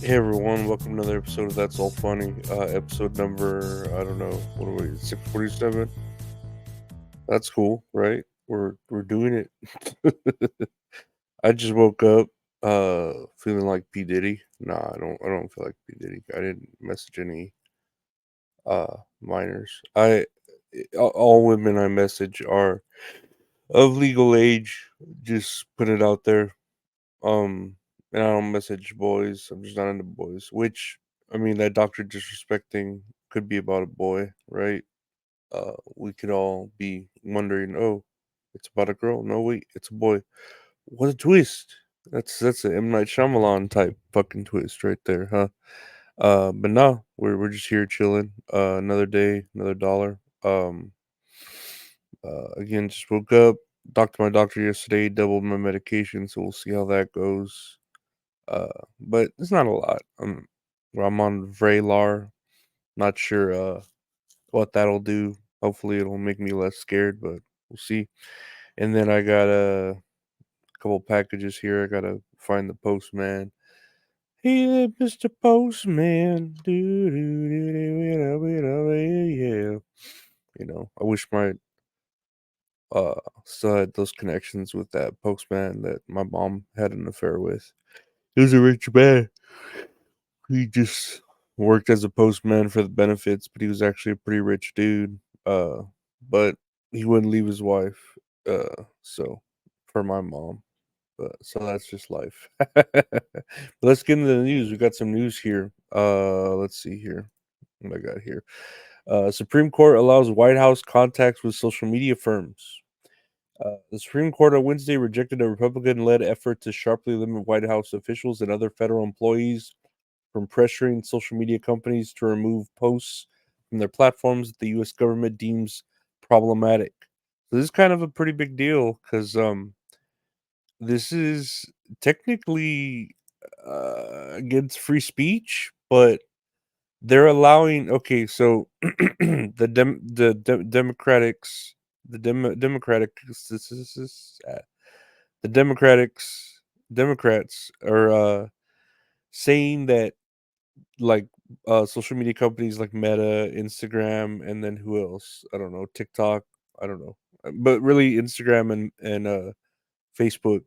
Hey everyone, welcome to another episode of That's All Funny. Episode number, I don't know, what are we, 647? That's cool, right? We're doing it. I just woke up feeling like P. Diddy. Nah, I don't feel like P. Diddy. I didn't message any minors. All women I message are of legal age. Just put it out there. Um, and I don't message boys. I'm just not into boys. Which, I mean, that doctor disrespecting could be about a boy, right? We could all be wondering, oh, it's about a girl. No, wait, it's a boy. What a twist! That's a M Night Shyamalan type fucking twist right there, huh? But no, we're just here chilling. Another day, another dollar. Again, just woke up. Talked to my doctor yesterday. Doubled my medication, so we'll see how that goes. But it's not a lot. I'm on Vraylar. Not sure what that'll do. Hopefully, it'll make me less scared, but we'll see. And then I got a couple packages here. I gotta find the postman. Hey there, Mr. Postman. Do do do do do yeah. I wish my uh still had those connections with that postman that my mom had an affair with. He was a rich man. He just worked as a postman for the benefits, but he was actually a pretty rich dude. But he wouldn't leave his wife. So for my mom. But so that's just life. But let's get into the news. We got some news here. Let's see here. What I got here. Supreme Court allows White House contacts with social media firms. The Supreme Court on Wednesday rejected a Republican led effort to sharply limit White House officials and other federal employees from pressuring social media companies to remove posts from their platforms that the U.S. government deems problematic. So this is kind of a pretty big deal because this is technically against free speech, but they're allowing. Okay, so Democrats, the Democrats are saying that like social media companies like Meta, Instagram, and then who else? I don't know, TikTok, I don't know. But really Instagram and Facebook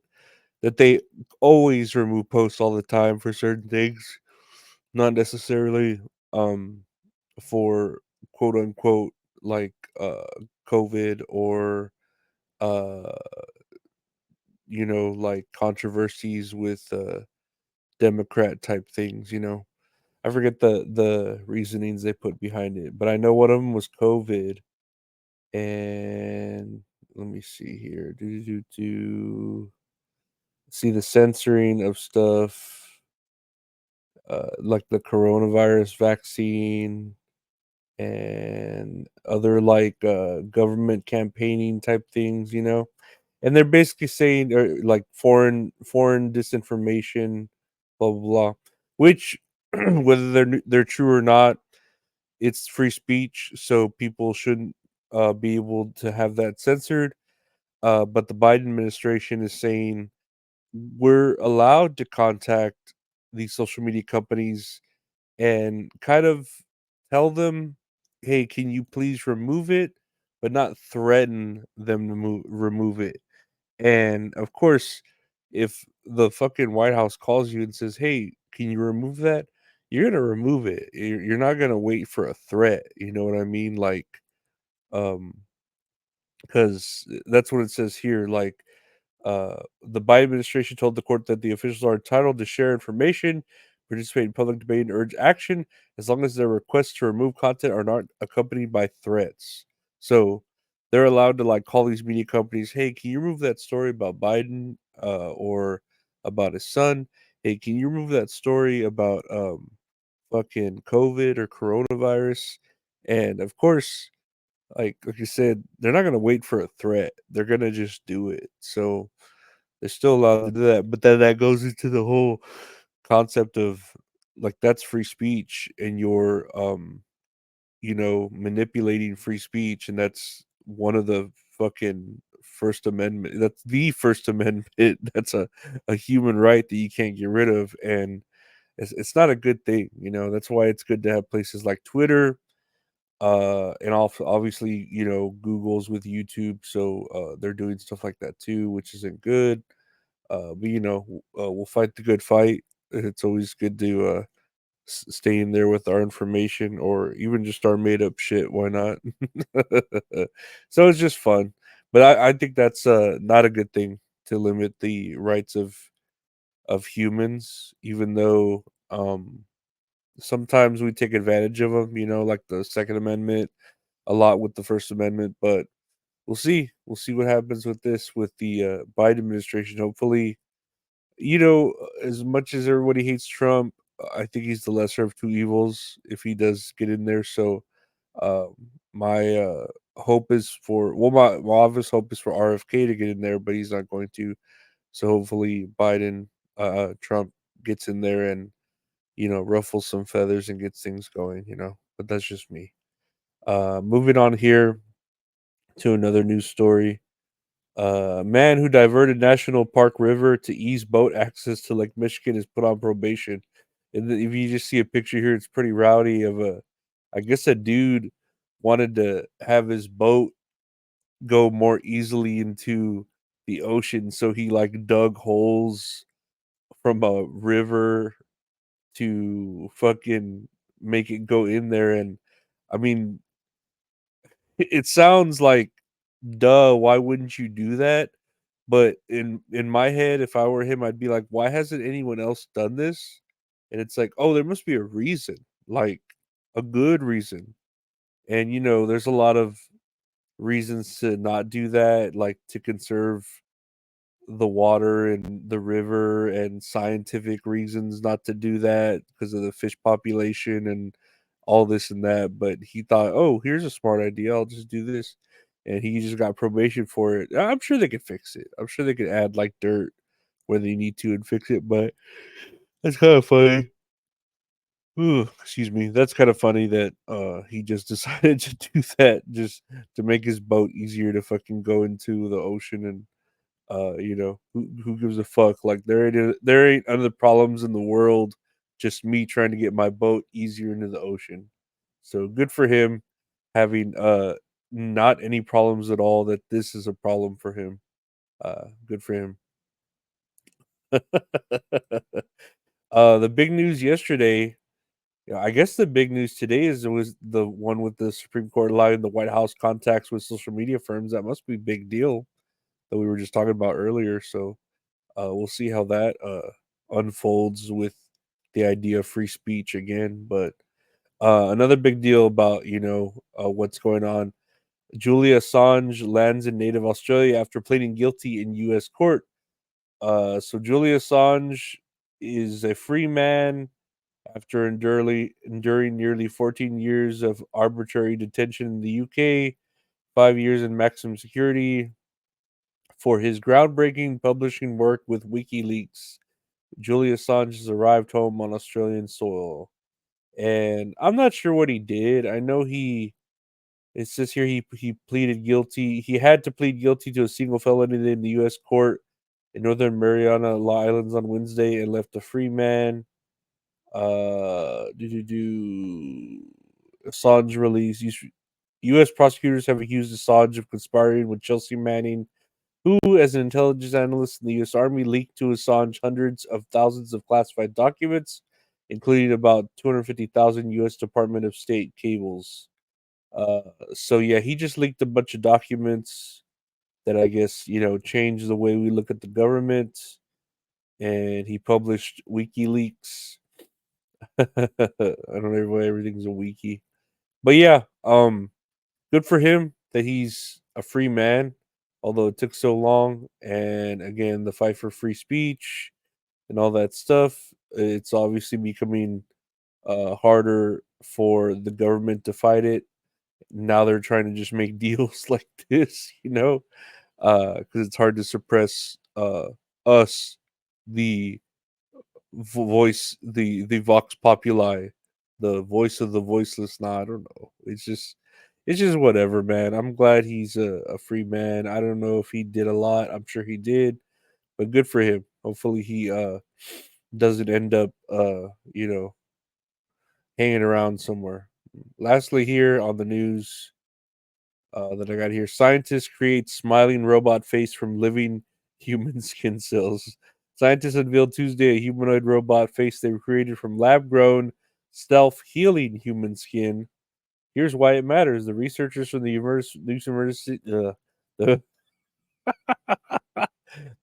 that they always remove posts all the time for certain things, not necessarily um for quote unquote like COVID or uh like controversies with Democrat type things. I forget the reasonings they put behind it, but I know one of them was COVID, and let me see here. Do see the censoring of stuff, like the coronavirus vaccine and other like government campaigning type things. And they're basically saying like foreign disinformation, blah blah blah, which whether they're true or not, it's free speech, so people shouldn't be able to have that censored. But the Biden administration is saying we're allowed to contact these social media companies and kind of tell them, "Hey, can you please remove it?" But not threaten them to remove it. And of course, if the fucking White House calls you and says, "Hey, can you remove that?" You're gonna remove it. You're not gonna wait for a threat. You know what I mean? Like, um, because that's what it says here. Like, the Biden administration told the court that the officials are entitled to share information, participate in public debate, and urge action as long as their requests to remove content are not accompanied by threats. So they're allowed to like call these media companies, "Hey, can you remove that story about Biden or about his son? Hey, can you remove that story about fucking COVID or coronavirus?" And of course, like you said, they're not gonna wait for a threat. They're gonna just do it. So they're still allowed to do that, but then that goes into the whole concept of like that's free speech and you're manipulating free speech, and that's one of the fucking First Amendment. That's the First Amendment. That's a human right that you can't get rid of. And it's not a good thing, that's why it's good to have places like Twitter, and also obviously, Google's with YouTube, so they're doing stuff like that too, which isn't good. But we'll fight the good fight. It's always good to stay in there with our information or even just our made up shit. Why not? So it's just fun. But I think that's not a good thing to limit the rights of humans, even though sometimes we take advantage of them, like the Second Amendment, a lot with the First Amendment. But we'll see. We'll see what happens with this with the Biden administration. Hopefully, as much as everybody hates Trump, I think he's the lesser of two evils if he does get in there. So, um, my hope is for my obvious hope is for RFK to get in there, but he's not going to. So hopefully Biden, Trump gets in there and ruffles some feathers and gets things going. But that's just me. Moving on here to another news story. Man who diverted National Park River to ease boat access to Lake Michigan is put on probation. And if you just see a picture here, it's pretty rowdy of I guess a dude wanted to have his boat go more easily into the ocean, so he like dug holes from a river to fucking make it go in there. And I mean, it sounds like duh, why wouldn't you do that? But in my head, if I were him, I'd be like, "Why hasn't anyone else done this?" And it's like, "Oh, there must be a reason, like a good reason." And there's a lot of reasons to not do that, like to conserve the water and the river, and scientific reasons not to do that because of the fish population and all this and that. But he thought, oh, here's a smart idea, I'll just do this. And he just got probation for it. I'm sure they could fix it. I'm sure they could add like dirt where they need to and fix it. But that's kind of funny. Ooh, excuse me. That's kind of funny that he just decided to do that just to make his boat easier to fucking go into the ocean. And who gives a fuck? Like there ain't other problems in the world, just me trying to get my boat easier into the ocean. So good for him having not any problems at all, that this is a problem for him. Good for him. The big news yesterday, I guess the big news today is it was the one with the Supreme Court allowing the White House contacts with social media firms. That must be a big deal that we were just talking about earlier. So we'll see how that unfolds with the idea of free speech again. But another big deal about what's going on. Julia Assange lands in native Australia after pleading guilty in U.S. court. So Julia Assange is a free man after enduring nearly 14 years of arbitrary detention in the UK, 5 years in maximum security for his groundbreaking publishing work with WikiLeaks. Julia Assange has arrived home on Australian soil. And I'm not sure what he did. I know it says here he pleaded guilty. He had to plead guilty to a single felony in the US court in Northern Mariana Islands on Wednesday and left a free man. Assange release. US prosecutors have accused Assange of conspiring with Chelsea Manning, who, as an intelligence analyst in the U.S. Army, leaked to Assange hundreds of thousands of classified documents, including about 250,000 U.S. Department of State cables. So yeah, he just leaked a bunch of documents that I guess change the way we look at the government, and he published WikiLeaks. I don't know why everything's a wiki, but yeah, good for him that he's a free man, although it took so long. And again, the fight for free speech and all that stuff, it's obviously becoming harder for the government to fight it. Now they're trying to just make deals like this, because it's hard to suppress us, the the vox populi, the voice of the voiceless. Nah, I don't know. It's just whatever, man. I'm glad he's a free man. I don't know if he did a lot. I'm sure he did, but good for him. Hopefully he doesn't end up, you know, hanging around somewhere. Lastly, here on the news that I got here, scientists create smiling robot face from living human skin cells. Scientists unveiled Tuesday a humanoid robot face they created from lab-grown, self-healing human skin. Here's why it matters: the researchers from the the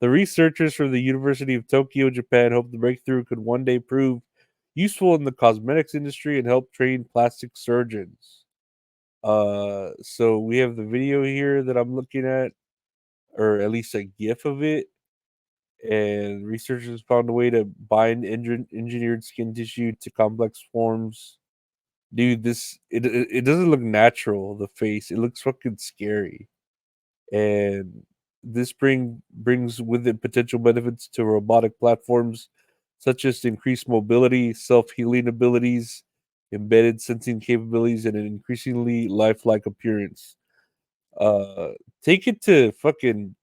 the researchers from the University of Tokyo, Japan, hope the breakthrough could one day prove useful in the cosmetics industry and help train plastic surgeons. So we have the video here that I'm looking at, or at least a GIF of it. And researchers found a way to bind engineered skin tissue to complex forms. Dude, it doesn't look natural. The face, it looks fucking scary. And this brings with it potential benefits to robotic platforms, such as increased mobility, self-healing abilities, embedded sensing capabilities, and an increasingly lifelike appearance. Uh, Take it to fucking,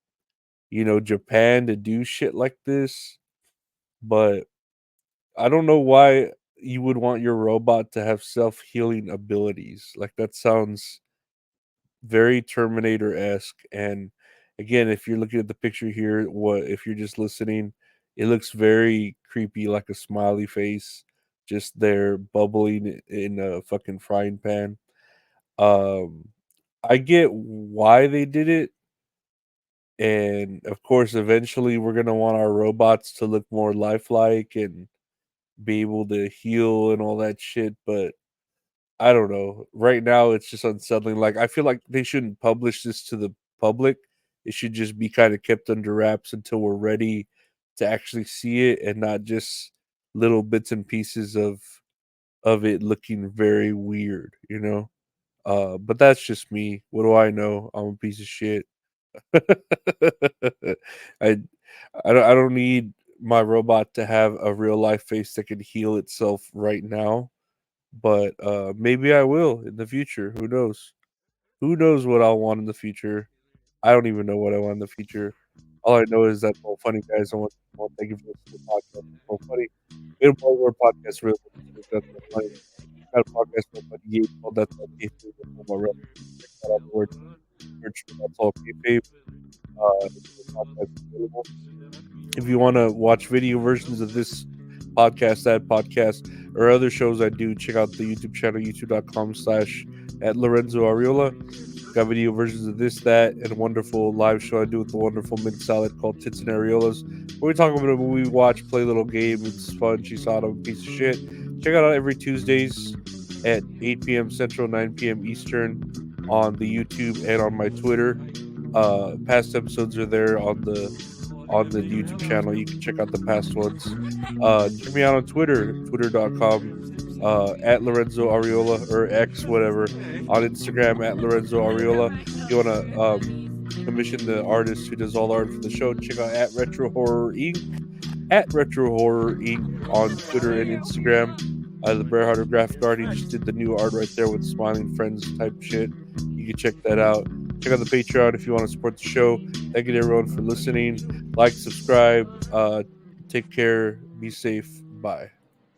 Japan to do shit like this, but I don't know why you would want your robot to have self-healing abilities. Like, that sounds very Terminator-esque. And again, if you're looking at the picture here, what if you're just listening, it looks very creepy, like a smiley face just there bubbling in a fucking frying pan. Um, I get why they did it, and of course, eventually we're gonna want our robots to look more lifelike and be able to heal and all that shit, but I don't know. Right now, it's just unsettling. Like, I feel like they shouldn't publish this to the public. It should just be kind of kept under wraps until we're ready to actually see it, and not just little bits and pieces of it looking very weird, you know? But that's just me. What do I know? I'm a piece of shit. I I don't need my robot to have a real life face that can heal itself right now, but maybe I will in the future. Who knows? Who knows what I'll want in the future? I don't even know what I want in the future. All I know is that well, funny guys. I want to thank you for listening to the podcast. Well, funny. We had one more podcast really. That's so funny. Got a podcast with my buddy Gabe called That's All Kayfabe. That's all my rep. Check that out. The word search for That's All Kayfabe. The podcast is available. If you want to watch video versions of this podcast, that podcast, or other shows I do, check out the YouTube channel, youtube.com/ at Lorenzo Ariola. Got video versions of this, that, and a wonderful live show I do with the wonderful Mint Salad called Tits and Areolas, where we talk about a movie we watch, play a little game. It's fun. She's hot. I'm a piece of shit. Check it out every Tuesdays at 8 p.m. Central, 9 p.m. Eastern on the YouTube and on my Twitter. Past episodes are there on the YouTube channel. You can check out the past ones. Check me out on Twitter, twitter.com, at Lorenzo Ariola, or X, whatever. On Instagram, at Lorenzo Ariola. If you want to commission the artist who does all the art for the show, check out at Retro Horror Inc. At Retro Horror Inc. on Twitter and Instagram. The Bret Harder graphic art, he just did the new art right there with smiling friends type shit. You can check that out. Check out the Patreon if you want to support the show. Thank you to everyone for listening. Like, subscribe. Take care. Be safe. Bye.